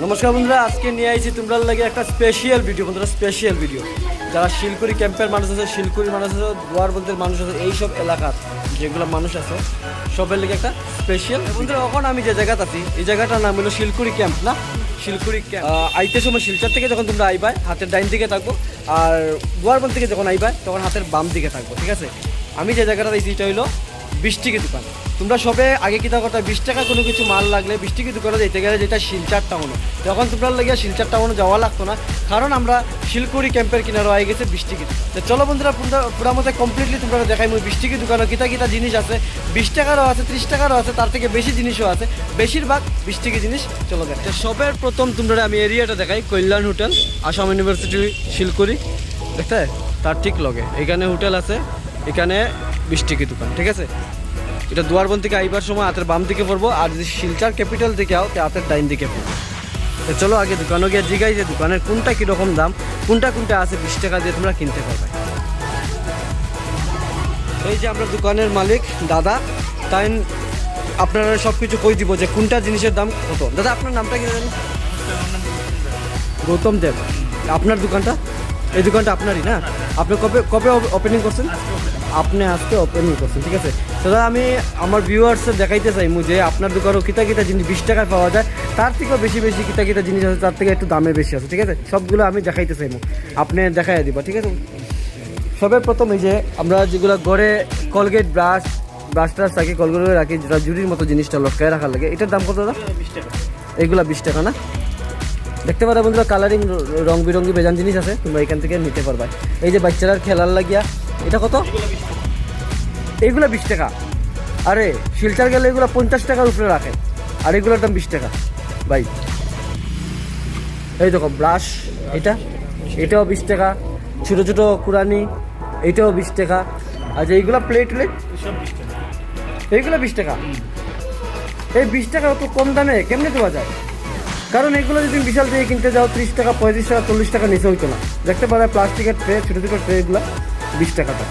নমস্কার বন্ধুরা, আজকে নিয়ে আইছি তোমরা লাগে একটা স্পেশাল ভিডিও বন্ধুরা, স্পেশাল ভিডিও। যারা শিলকুড়ি ক্যাম্পের মানুষ আছে, শিলকুড়ি মানুষ আছে, দুয়ারবন্দের মানুষ আছে, এইসব এলাকার যেগুলো মানুষ আছে সবের লেগে একটা স্পেশাল বন্ধুরা। এখন আমি যে জায়গাতে আছি এই জায়গাটার নাম হলো শিলকুড়ি ক্যাম্প, না শিলকুড়ি ক্যাম্প। আইতে সময় শিলচর থেকে যখন তোমরা আইবাই হাতের ডাইন দিকে থাকবো, আর দুয়ারবন্দ থেকে যখন আইবাই তখন হাতের বাম দিকে থাকবো, ঠিক আছে। আমি যে জায়গাটা দিয়েছি এটা হইলো 20 টাকা দোকান। তোমরা সবে আগে কিতা কথা 20 টাকা কোনো কিছু মাল লাগলে 20 টাকা দোকানে যেতে গেলে যেটা শিলচর টাউনও, তখন তোমরা লেগে শিলচর টাউনে যাওয়া লাগতো না, কারণ আমরা শিলকুড়ি ক্যাম্পের কিনারে হয়ে গেছে 20 টাকা। তো চলো বন্ধুরা, পুরা মধ্যে কমপ্লিটলি তোমরা দেখাই 20 টাকা দোকানে কিতা কিতা জিনিস আছে। 20 টাকারও আছে, 30 টাকারও আছে, তার থেকে বেশি জিনিসও আছে, বেশিরভাগ 20 টাকা জিনিস। চলো দেখ, সবের প্রথম তোমরা আমি এরিয়াটা দেখাই। কল্যাণ হোটেল, আসাম ইউনিভার্সিটি শিলকুড়ি, দেখতে তার ঠিক লগে এখানে হোটেল আছে, এখানে 20 টাকা দোকান, ঠিক আছে। এটা দুয়ারবন্দ থেকে আইবার সময় হাতের বাম দিকে পড়বো, আর যদি শিলচর ক্যাপিটাল থেকে আও হাতের ডাইন দিকে পড়বো। তো চলো আগে দোকানে গিয়ে জিগাই যে দোকানের কোনটা কীরকম দাম, কোনটা কোনটা আছে 20 টাকা দিয়ে তোমরা কিনতে পারবে। এই যে আমরা দোকানের মালিক দাদা, তাই আপনারা সব কিছু কই দিব যে কোনটা জিনিসের দাম কত। দাদা আপনার নামটা কি জানেন? গৌতম দেব। আপনার দোকানটা, এই দোকানটা আপনারই না? আপনি কবে কবে ওপেনিং করছেন? আপনি আজকে ওপেনিং করছেন, ঠিক আছে। দাদা আমি আমার ভিউয়ার্সের দেখাইতে চাইমু যে আপনার দোকানও কিতা কিতা জিনিস 20 টাকায় পাওয়া যায়, তার থেকেও বেশি বেশি কিতা কিতা জিনিস আছে, তার থেকে একটু দামে বেশি আছে, ঠিক আছে। সবগুলো আমি দেখাইতে চাইমু, আপনি দেখাই দিবা, ঠিক আছে। সবে প্রথম এই যে আমরা যেগুলো ঘরে কলগেট ব্রাশ টাশ রাখি, কলগেট রাখি, যেটা জুড়ির মতো জিনিসটা লটকায় রাখার লাগে, এটার দাম কত দাদা? 20 টাকা। এইগুলা 20 টাকা না? দেখতে পারো বন্ধুরা, কালারিং রং বিরঙ্গি বেজান জিনিস আছে, তোমরা এখান থেকে নিতে পারবা। এই যে বাচ্চারা খেলার লাগিয়া, এটা কত? এইগুলো 20 টাকা। আরে শিলচর গেলে এগুলো 50 টাকার উপরে রাখে, আর এগুলোর দাম 20 টাকা ভাই। এই দেখো ব্রাশ, এটাও 20 টাকা। ছোটো ছোটো কুরানি, এইটাও 20 টাকা। আচ্ছা এইগুলো প্লেট এইগুলো 20 টাকা। এই 20 টাকা অত কম দামে কেমনে দেওয়া যায়? কারণ এগুলো যদি বিশাল থেকে কিনতে যাও 30 টাকা, 35 টাকা, 40 টাকা নিচে হইতো না। দেখতে পারো প্লাস্টিকের ট্রে, ছোটো ছোটো ট্রে, এগুলো 20 টাকাটা।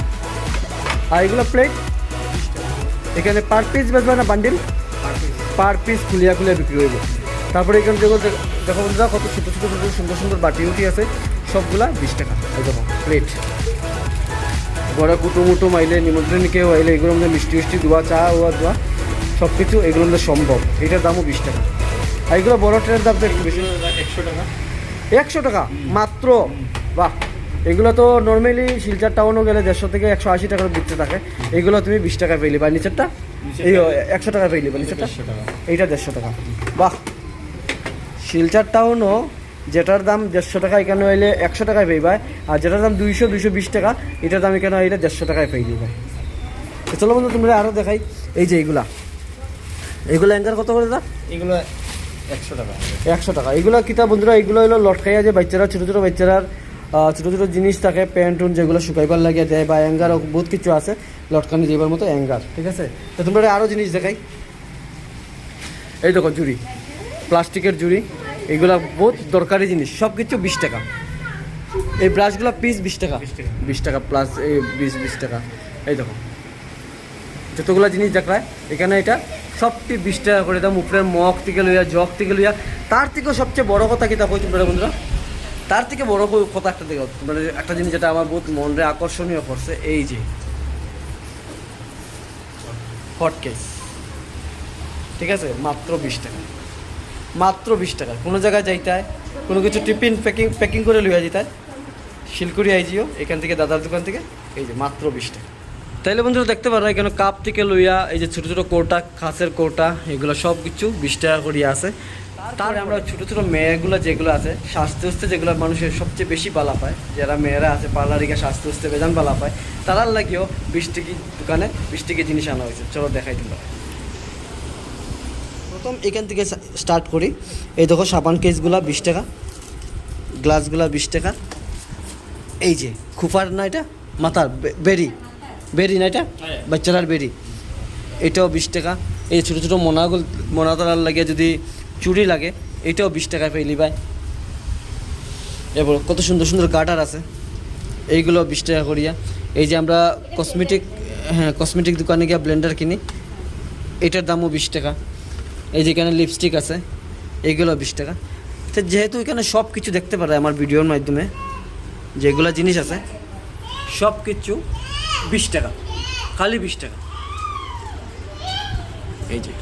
আর এগুলো প্লেট এখানে পার পিস বেচবে না বান্ডিল? পার পিস খুলিয়া বিক্রি হইবে। তারপরে এখানে দেখো বন্ধুরা কত ছোটো ছোটো ছোটো সুন্দর সুন্দর বাটি উঠি আছে, সবগুলা 20 টাকা। এই দেখো প্লেট, বড় কুটুমুটু মাইলে, নিমন্ত্রণ কেউ আইলে এগুলোর মধ্যে মিষ্টি দোয়া, চা দোয়া সব কিছু এগুলোর মধ্যে সম্ভব। এটার দামও 20 টাকা। আর এগুলো বড় ট্রেনের দাম তো একটু বেশি, 100 টাকা। 100 টাকা মাত্র? বাহ! এগুলো তো নর্মালি শিলচর টাউনও গেলে 150 থেকে 180 টাকার বিক্রি থাকে, এগুলো তুমি 20 টাকা পেয়ে নিবা। নিচেরটা এই 100 টাকা পেয়ে নিবা, নিচেরটা এইটা 150 টাকা। বাহ! শিলচর টাউনও যেটার দাম 150 টাকা এখানে হইলে 100 টাকায় পেয়ে, আর যেটার দাম 200-220 টাকা এটার দাম এখানে হইলে 150 টাকায় পেয়ে নিবে। তো চলো বন্ধু তোমরা আরও দেখাই। এই যে এগুলো অ্যাঙ্গার কত করে দাদা? এগুলো 100 টাকা। 100 টাকা। এগুলো কিতা বন্ধুরা, এগুলো হলো লটকাইয়া যে বাচ্চারা, ছোটো ছোটো বাচ্চারার ছোটো ছোটো জিনিস থাকে, প্যান্ট যেগুলো শুকাইবার লাগিয়ে দেয়, বা অ্যাঙ্গার বহুত কিছু আছে লটকানি যাইবার মতো অ্যাঙ্গার, ঠিক আছে। তো তোমরা আরও জিনিস দেখাই। এই দেখো জুড়ি, প্লাস্টিকের জুড়ি, এগুলো বহুত দরকারি জিনিস, সব কিছু 20 টাকা। এই ব্রাশগুলো পিস 20 টাকা, 20 টাকা প্লাস এই 20 টাকা। এই দেখো যতগুলো জিনিস দেখায় এখানে, এটা সবটি 20 টাকা করে দাম। উপরের মগ থেকে লইয়া, জগ থেকে লইয়া, তার থেকেও সবচেয়ে বড় কথা কিতা কই তোমরা বন্ধুরা, তার থেকে বড় কথা একটা দেখো তোমরা, একটা জিনিস যেটা আমার বহুত মনে আকর্ষণীয় করছে, এই যে হট কেস, ঠিক আছে, মাত্র 20 টাকা। মাত্র 20 টাকা। কোনো জায়গায় যাইতে হয়, কোনো কিছু টিফিন প্যাকিং করে লইয়া যেতে হয়, শিলকুড়ি আইজিও এখান থেকে, দাদার দোকান থেকে, এই যে মাত্র 20 টাকা। তাইলে বন্ধুরা দেখতে পারো এখানে কাপ থেকে লইয়া, এই যে ছোটো ছোটো কৌটা, খাসের কৌটা, এগুলো সব কিছু 20 টাকা করিয়া আছে। তার আমরা ছোটো ছোটো মেয়েগুলো যেগুলো আছে, স্বাস্থ্য উস্তে যেগুলো মানুষের সবচেয়ে বেশি বালা পায়, যারা মেয়েরা আছে পার্লারিকে স্বাস্থ্য উস্তে বেজান বালা পায়, তারার লাগিয়েও 20 টাকা দোকানে 20 টাকা জিনিস আনা হয়েছে। চলো দেখাই তোমরা। প্রথম এখান থেকে স্টার্ট করি। এই দেখো সাবান কেসগুলো 20 টাকা, গ্লাসগুলো 20 টাকা। এই যে খুফার না, এটা মাথার বেরি না, এটা বাচ্চারার বেরি, এটাও 20 টাকা। এই ছোটো ছোটো মোনা তোলার লাগে, যদি চুড়ি লাগে, এটাও 20 টাকায় পেয়ে নিবাই। এবার কত সুন্দর সুন্দর গার্ডার আছে, এইগুলো 20 টাকা করিয়া। এই যে আমরা কসমেটিক দোকানে গিয়ে ব্লেন্ডার কিনি, এটার দামও 20 টাকা। এই যেখানে লিপস্টিক আছে, এইগুলো 20 টাকা। তো যেহেতু এখানে সব কিছু দেখতে পারে আমার ভিডিওর মাধ্যমে, যেগুলো জিনিস আছে সব কিছু 20 টাকা, খালি 20 টাকা। এই যে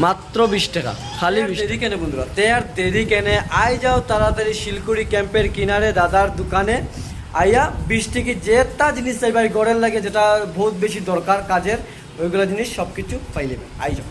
মাত্র 20 টাকা, খালি 20 দেরি কেনে বন্ধুরা, তে আর দেরি কেনে, আই যাও তাড়াতাড়ি শিলকুড়ি ক্যাম্পের কিনারে দাদার দোকানে আইয়া 20 থেকে যেটা জিনিস চাইবার গড়ের লাগে, যেটা বহুত বেশি দরকার কাজের, ওইগুলো জিনিস সব কিছু পাই নেবে, আই যাও।